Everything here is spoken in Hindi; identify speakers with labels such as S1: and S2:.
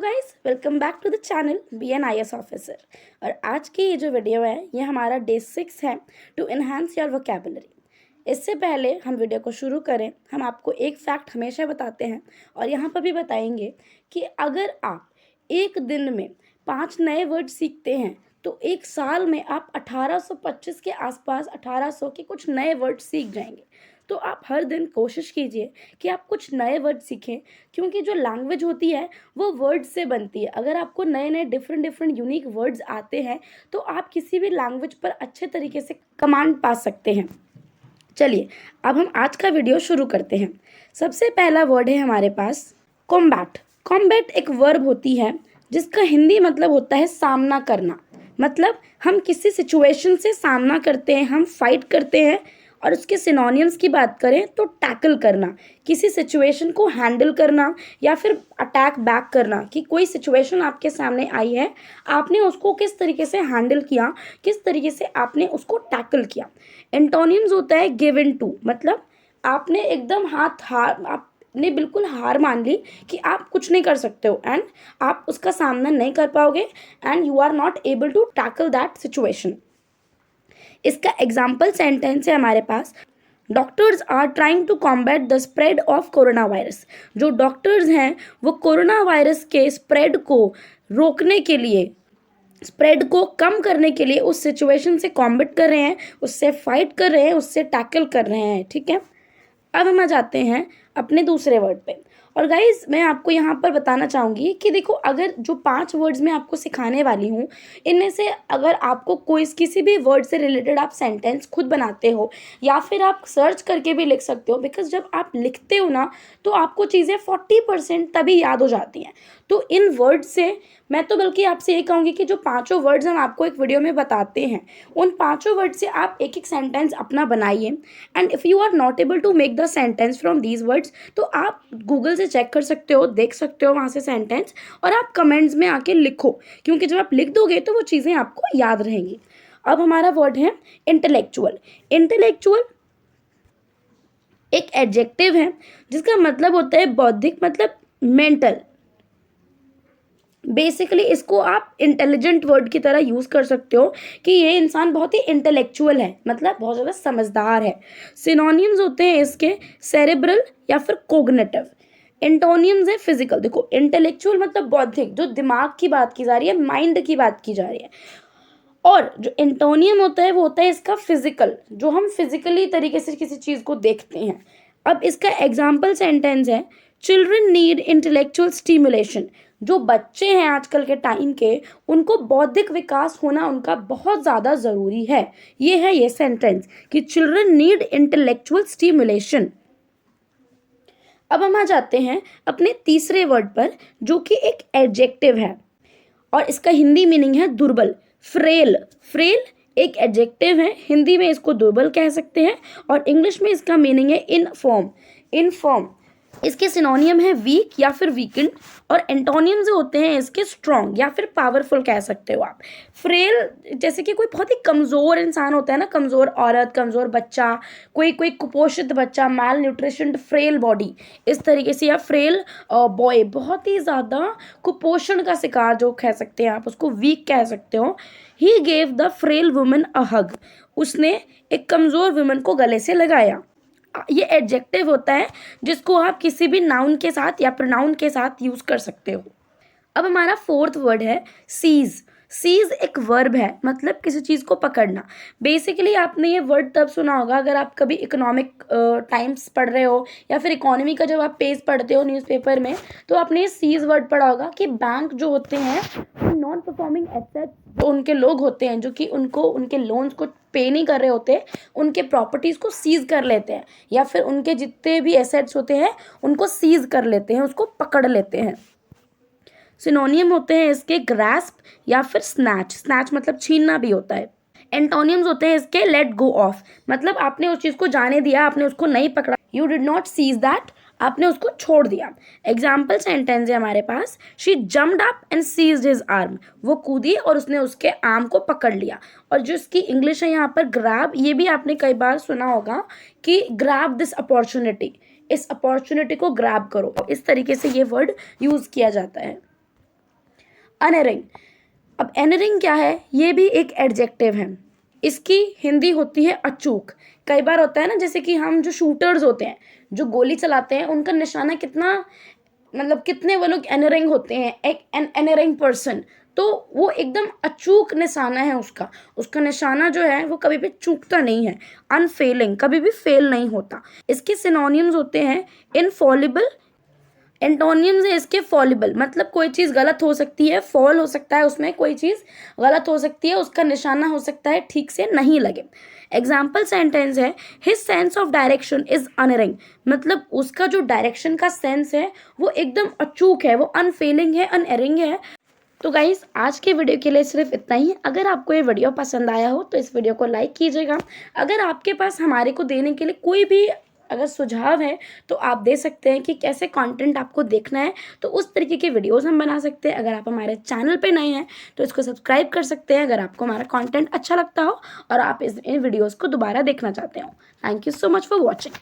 S1: Guys, welcome back to the channel B N I S officer. और आज की ये जो वीडियो है ये हमारा डे 6 है टू इन्हांस योर वोकैबुलरी। इससे पहले हम वीडियो को शुरू करें, हम आपको एक फैक्ट हमेशा बताते हैं और यहाँ पर भी बताएंगे कि अगर आप एक दिन में 5 नए वर्ड सीखते हैं तो एक साल में आप 1825 के आसपास 1800 के कुछ नए वर्ड सीख जाएंगे। तो आप हर दिन कोशिश कीजिए कि आप कुछ नए वर्ड सीखें, क्योंकि जो लैंग्वेज होती है वो वर्ड्स से बनती है। अगर आपको नए नए डिफरेंट यूनिक वर्ड्स आते हैं तो आप किसी भी लैंग्वेज पर अच्छे तरीके से कमांड पा सकते हैं। चलिए अब हम आज का वीडियो शुरू करते हैं। सबसे पहला वर्ड है हमारे पास कॉम्बैट। कॉम्बैट एक वर्ब होती है जिसका हिंदी मतलब होता है सामना करना। मतलब हम किसी सिचुएशन से सामना करते हैं, हम फाइट करते हैं। और उसके सिनोनिम्स की बात करें तो टैकल करना, किसी सिचुएशन को हैंडल करना या फिर अटैक बैक करना, कि कोई सिचुएशन आपके सामने आई है, आपने उसको किस तरीके से हैंडल किया, किस तरीके से आपने उसको टैकल किया। एंटोनिम्स होता है गिव इन टू, मतलब आपने एकदम आपने बिल्कुल हार मान ली कि आप कुछ नहीं कर सकते हो एंड आप उसका सामना नहीं कर पाओगे and you are not able to tackle that situation. इसका एग्जाम्पल सेंटेंस है हमारे पास, doctors are trying to combat the spread of corona virus. जो डॉक्टर्स हैं वो कोरोना वायरस के स्प्रेड को रोकने के लिए, स्प्रेड को कम करने के लिए उस सिचुएशन से कॉम्बैट कर रहे हैं, उससे फाइट कर रहे हैं, उससे टैकल कर रहे हैं। ठीक है, अब हम आ जाते हैं अपने दूसरे वर्ड पे। और गाइज मैं आपको यहाँ पर बताना चाहूँगी कि देखो, अगर जो 5 वर्ड्स मैं आपको सिखाने वाली हूँ इनमें से अगर आपको कोई किसी भी वर्ड से रिलेटेड आप सेंटेंस खुद बनाते हो या फिर आप सर्च करके भी लिख सकते हो, बिकॉज जब आप लिखते हो ना तो आपको चीज़ें 40% तभी याद हो जाती हैं। तो इन वर्ड से मैं तो बल्कि आपसे ये कहूँगी कि जो 5 वर्ड्स हम आपको एक वीडियो में बताते हैं उन 5 वर्ड से आप एक एक सेंटेंस अपना बनाइए। And if you are not able to make the sentence from these words तो आप गूगल से चेक कर सकते हो, देख सकते हो वहाँ से सेंटेंस, और आप कमेंट्स में आके लिखो, क्योंकि जब आप लिख दोगे तो वो चीज़ें आपको याद रहेंगी। अब हमारा वर्ड है इंटेलेक्चुअल। इंटेलेक्चुअल एक एडजेक्टिव है जिसका मतलब होता है बौद्धिक, मतलब मेंटल। बेसिकली इसको आप इंटेलिजेंट वर्ड की तरह यूज़ कर सकते हो कि ये इंसान बहुत ही इंटेलेक्चुअल है, मतलब बहुत ज़्यादा समझदार है। सिनोनिम्स होते हैं इसके सेरेब्रल या फिर कोग्निटिव। एंटोनिम्स है फिजिकल। देखो, इंटेलेक्चुअल मतलब बौद्धिक, जो दिमाग की बात की जा रही है, माइंड की बात की जा रही है। और जो एंटोनियम होता है वो होता है इसका फिजिकल, जो हम फिजिकली तरीके से किसी चीज़ को देखते हैं। अब इसका एग्जाम्पल सेंटेंस है, चिल्ड्रन नीड इंटेलेक्चुअल स्टिमुलेशन। जो बच्चे हैं आजकल के टाइम के, उनको बौद्धिक विकास होना उनका बहुत ज़्यादा ज़रूरी है। ये है ये सेंटेंस कि चिल्ड्रन नीड इंटेलेक्चुअल स्टिमुलेशन। अब हम आ जाते हैं अपने तीसरे वर्ड पर, जो कि एक एडजेक्टिव है और इसका हिंदी मीनिंग है दुर्बल। फ्रेल। फ्रेल एक एडजेक्टिव है, हिंदी में इसको दुर्बल कह सकते हैं और इंग्लिश में इसका मीनिंग है इनफॉर्म। इनफॉर्म इसके सिनोनियम है वीक या फिर वीकेंड, और एंटोनियम जो होते हैं इसके स्ट्रॉन्ग या फिर पावरफुल कह सकते हो आप। फ्रेल जैसे कि कोई बहुत ही कमज़ोर इंसान होता है ना, कमज़ोर औरत, कमज़ोर बच्चा, कोई कोई कुपोषित बच्चा, माल न्यूट्रिशन, फ्रेल बॉडी, इस तरीके से। या फ्रेल बॉय, बहुत ही ज़्यादा कुपोषण का शिकार जो कह सकते हैं आप, उसको वीक कह सकते हो। He gave the frail woman a hug. उसने एक कमज़ोर वुमन को गले से लगाया। ये एडजेक्टिव होता है जिसको आप किसी भी नाउन के साथ या प्रोनाउन के साथ यूज़ कर सकते हो। अब हमारा फोर्थ वर्ड है सीज। सीज एक वर्ब है, मतलब किसी चीज़ को पकड़ना। बेसिकली आपने ये वर्ड तब सुना होगा अगर आप कभी इकोनॉमिक टाइम्स पढ़ रहे हो या फिर इकोनॉमी का जब आप पेज पढ़ते हो न्यूज़पेपर में, तो आपने ये सीज वर्ड पढ़ा होगा कि बैंक जो होते हैं नॉन परफॉर्मिंग एसेट, जो उनके लोग होते हैं जो कि उनको उनके लोन्स को पे नहीं कर रहे होते, उनके प्रॉपर्टीज़ को सीज कर लेते हैं या फिर उनके जितने भी एसेट्स होते हैं उनको सीज कर लेते हैं, उसको पकड़ लेते हैं। सिनोनियम होते हैं इसके ग्रैस्प या फिर स्नैच। स्नैच मतलब छीनना भी होता है। एंटोनियम्स होते हैं इसके लेट गो ऑफ, मतलब आपने उस चीज़ को जाने दिया, आपने उसको नहीं पकड़ा, you did not seize that, आपने उसको छोड़ दिया। एग्जाम्पल सेंटेंस है हमारे पास, she jumped up and seized his arm. वो कूदी और उसने उसके आर्म को पकड़ लिया। और जो इसकी इंग्लिश है यहाँ पर ग्रैब, ये भी आपने कई बार सुना होगा कि ग्रैब दिस अपॉर्चुनिटी, इस अपॉर्चुनिटी को ग्रैब करो, इस तरीके से ये वर्ड यूज़ किया जाता है। अनरिंग। अब अनरिंग क्या है, ये भी एक एडजेक्टिव है। इसकी हिंदी होती है अचूक। कई बार होता है ना, जैसे कि हम जो शूटर्स होते हैं, जो गोली चलाते हैं, उनका निशाना कितना, मतलब कितने वो लोग अनरिंग होते हैं, एक अनरिंग पर्सन, तो वो एकदम अचूक निशाना है उसका। उसका निशाना जो है वो कभी भी चूकता नहीं है, अनफेलिंग, कभी भी फेल नहीं होता। इसके सिनोनिम्स होते हैं इनफॉलिबल, एंटोनियम्स है इसके फॉलिबल, मतलब कोई चीज़ गलत हो सकती है, फॉल हो सकता है, उसमें कोई चीज़ गलत हो सकती है, उसका निशाना हो सकता है ठीक से नहीं लगे। एग्जाम्पल सेंटेंस है his sense of direction is unerring, मतलब उसका जो डायरेक्शन का सेंस है वो एकदम अचूक है, वो अनफेलिंग है, अनएरिंग है। तो गाइस आज के वीडियो के लिए सिर्फ इतना ही। अगर आपको ये वीडियो पसंद आया हो तो इस वीडियो को लाइक कीजिएगा। अगर आपके पास हमारे को देने के लिए कोई भी अगर सुझाव है तो आप दे सकते हैं कि कैसे कंटेंट आपको देखना है, तो उस तरीके के वीडियोस हम बना सकते हैं। अगर आप हमारे चैनल पे नए हैं तो इसको सब्सक्राइब कर सकते हैं, अगर आपको हमारा कंटेंट अच्छा लगता हो और आप इन वीडियोज़ को दोबारा देखना चाहते हो। Thank you so much for watching.